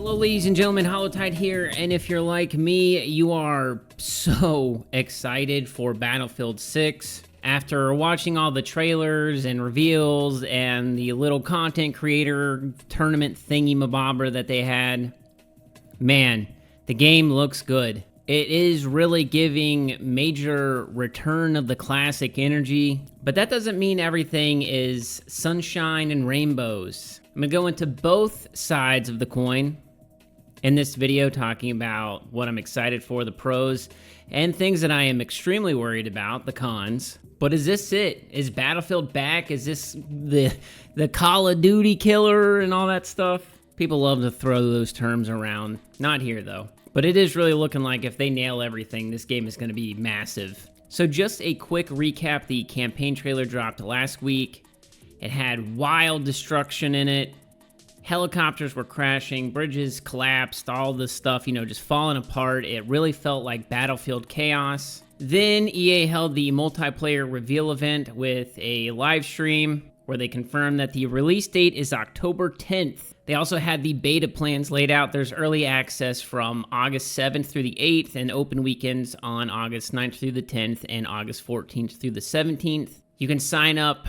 Hello ladies and gentlemen, Holotide here, and if you're like me, you are so excited for Battlefield 6. After watching all the trailers and reveals and the little content creator tournament thingy-mabobber that they had, man, the game looks good. It is really giving major return of the classic energy, but that doesn't mean everything is sunshine and rainbows. I'm gonna go into both sides of the coin in this video, talking about what I'm excited for, the pros, and things that I am extremely worried about, the cons. But is this it? Is Battlefield back? Is this the Call of Duty killer and all that stuff? People love to throw those terms around. Not here, though. But it is really looking like if they nail everything, this game is going to be massive. So just a quick recap. The campaign trailer dropped last week. It had wild destruction in it. Helicopters were crashing, bridges collapsed, all this stuff, just falling apart. It really felt like Battlefield chaos. Then EA held the multiplayer reveal event with a live stream where they confirmed that the release date is October 10th. They also had the beta plans laid out. There's early access from August 7th through the 8th and open weekends on August 9th through the 10th and August 14th through the 17th. You can sign up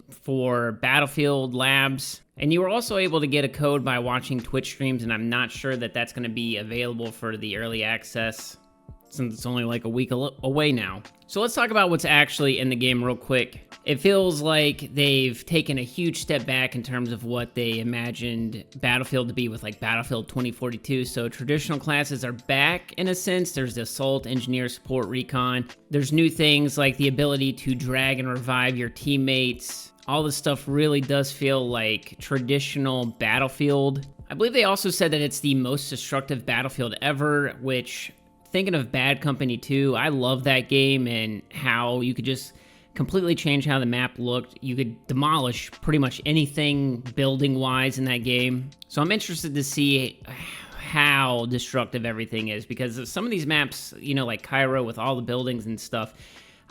for Battlefield Labs, and you were also able to get a code by watching Twitch streams, and I'm not sure that that's going to be available for the early access since it's only like a week away now. So let's talk about what's actually in the game real quick. It feels like they've taken a huge step back in terms of what they imagined Battlefield to be with like Battlefield 2042. So traditional classes are back in a sense. There's the Assault, Engineer, Support, Recon. There's new things like the ability to drag and revive your teammates. All this stuff really does feel like traditional Battlefield. I believe they also said that it's the most destructive Battlefield ever, which, thinking of Bad Company 2, I love that game and how you could just completely change how the map looked. You could demolish pretty much anything building-wise in that game. So I'm interested to see how destructive everything is, because some of these maps, like Cairo with all the buildings and stuff,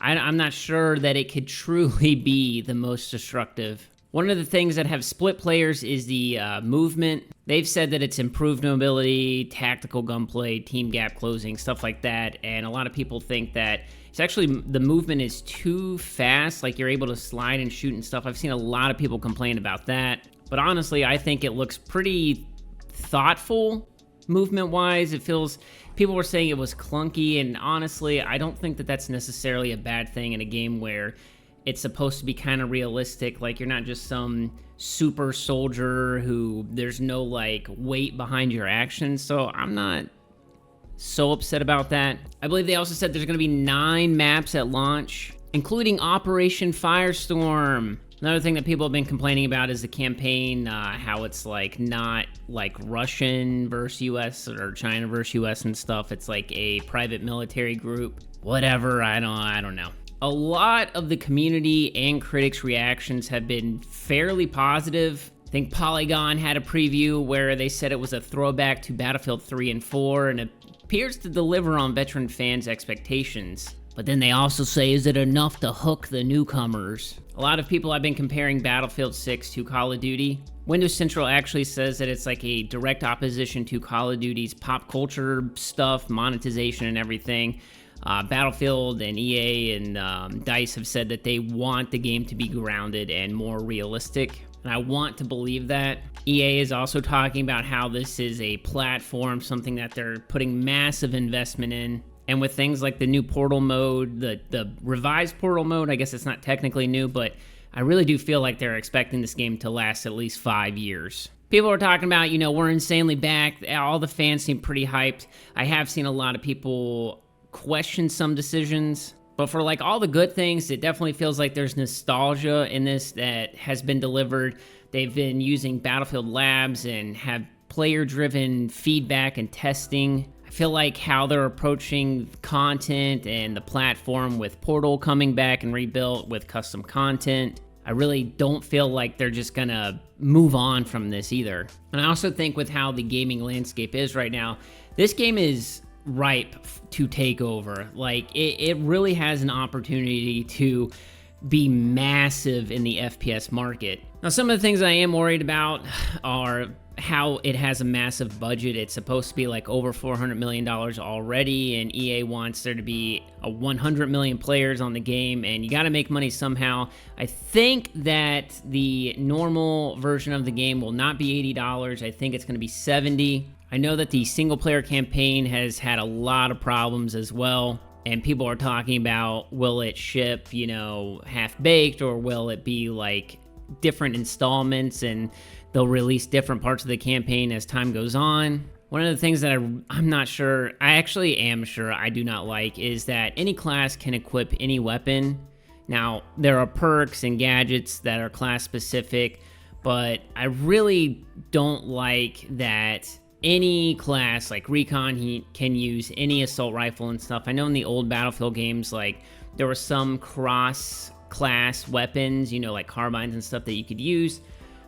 I'm not sure that it could truly be the most destructive. One of the things that have split players is the movement. They've said that it's improved mobility, tactical gunplay, team gap closing, stuff like that. And a lot of people think that it's actually, the movement is too fast, like you're able to slide and shoot and stuff. I've seen a lot of people complain about that. But honestly, I think it looks pretty thoughtful movement-wise. It feels, people were saying it was clunky, and honestly, I don't think that that's necessarily a bad thing in a game where it's supposed to be kind of realistic. Like, you're not just some super soldier who there's no like weight behind your actions. So I'm not so upset about that. I believe they also said there's going to be 9 maps at launch, including Operation Firestorm. Another thing that people have been complaining about is the campaign, how it's like not like Russian versus US or China versus US and stuff. It's like a private military group. Whatever, I don't know. A lot of the community and critics' reactions have been fairly positive. I think Polygon had a preview where they said it was a throwback to Battlefield 3 and 4 and it appears to deliver on veteran fans' expectations. But then they also say, is it enough to hook the newcomers? A lot of people have been comparing Battlefield 6 to Call of Duty. Windows Central actually says that it's like a direct opposition to Call of Duty's pop culture stuff, monetization and everything. Battlefield and EA and DICE have said that they want the game to be grounded and more realistic, and I want to believe that. EA is also talking about how this is a platform, something that they're putting massive investment in. And with things like the new Portal mode, the revised Portal mode, I guess it's not technically new, but I really do feel like they're expecting this game to last at least 5 years. People are talking about, we're insanely back. All the fans seem pretty hyped. I have seen a lot of people question some decisions, but for like all the good things, it definitely feels like there's nostalgia in this that has been delivered. They've been using Battlefield Labs and have player-driven feedback and testing. I feel like how they're approaching content and the platform with Portal coming back and rebuilt with custom content, I really don't feel like they're just gonna move on from this either. And I also think with how the gaming landscape is right now, this game is ripe to take over. Like, it really has an opportunity to be massive in the FPS market. Now, some of the things I am worried about are how it has a massive budget. It's supposed to be like over $400 million already, and EA wants there to be 100 million players on the game, and you got to make money somehow. I think that the normal version of the game will not be $80. I think it's going to be $70. I know that the single player campaign has had a lot of problems as well, and people are talking about, will it ship, you know, half-baked, or will it be like different installments and they'll release different parts of the campaign as time goes on. One of the things that I'm not sure, I actually am sure I do not like, is that any class can equip any weapon. Now, there are perks and gadgets that are class specific, but I really don't like that any class like Recon he can use any assault rifle and stuff. I know in the old Battlefield games, like, there were some cross class weapons, you know, like carbines and stuff that you could use,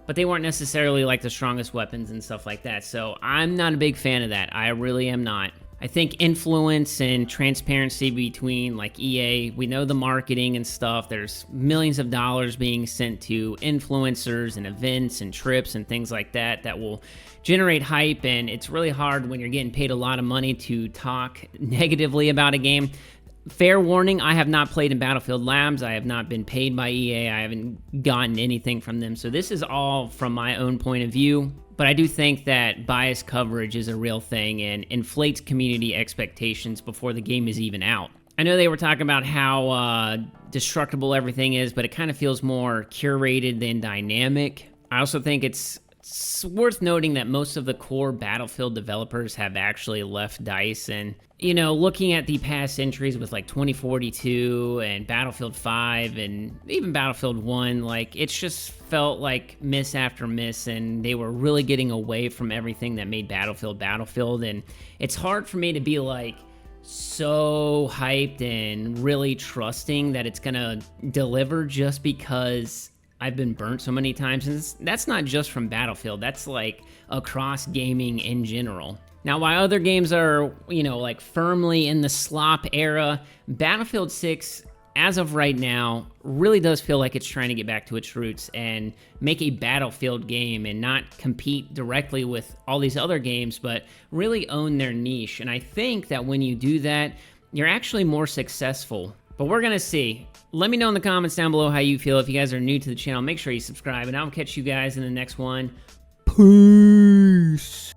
but they weren't necessarily like the strongest weapons and stuff like that. So I'm not a big fan of that. I really am not. I think influence and transparency between like EA, we know the marketing and stuff. There's millions of dollars being sent to influencers and events and trips and things like that that will generate hype, and it's really hard when you're getting paid a lot of money to talk negatively about a game. Fair warning, I have not played in Battlefield Labs. I have not been paid by EA. I haven't gotten anything from them. So this is all from my own point of view. But I do think that biased coverage is a real thing and inflates community expectations before the game is even out. I know they were talking about how destructible everything is, but it kind of feels more curated than dynamic. I also think it's worth noting that most of the core Battlefield developers have actually left DICE, and, you know, looking at the past entries with like 2042 and Battlefield 5 and even Battlefield 1, like, it's just felt like miss after miss, and they were really getting away from everything that made Battlefield Battlefield, and it's hard for me to be like so hyped and really trusting that it's gonna deliver just because I've been burnt so many times, and that's not just from Battlefield, that's like across gaming in general. Now, while other games are, you know, like firmly in the slop era, Battlefield 6, as of right now, really does feel like it's trying to get back to its roots and make a Battlefield game and not compete directly with all these other games, but really own their niche. And I think that when you do that, you're actually more successful. But we're gonna see. Let me know in the comments down below how you feel. If you guys are new to the channel, make sure you subscribe, and I'll catch you guys in the next one. Peace.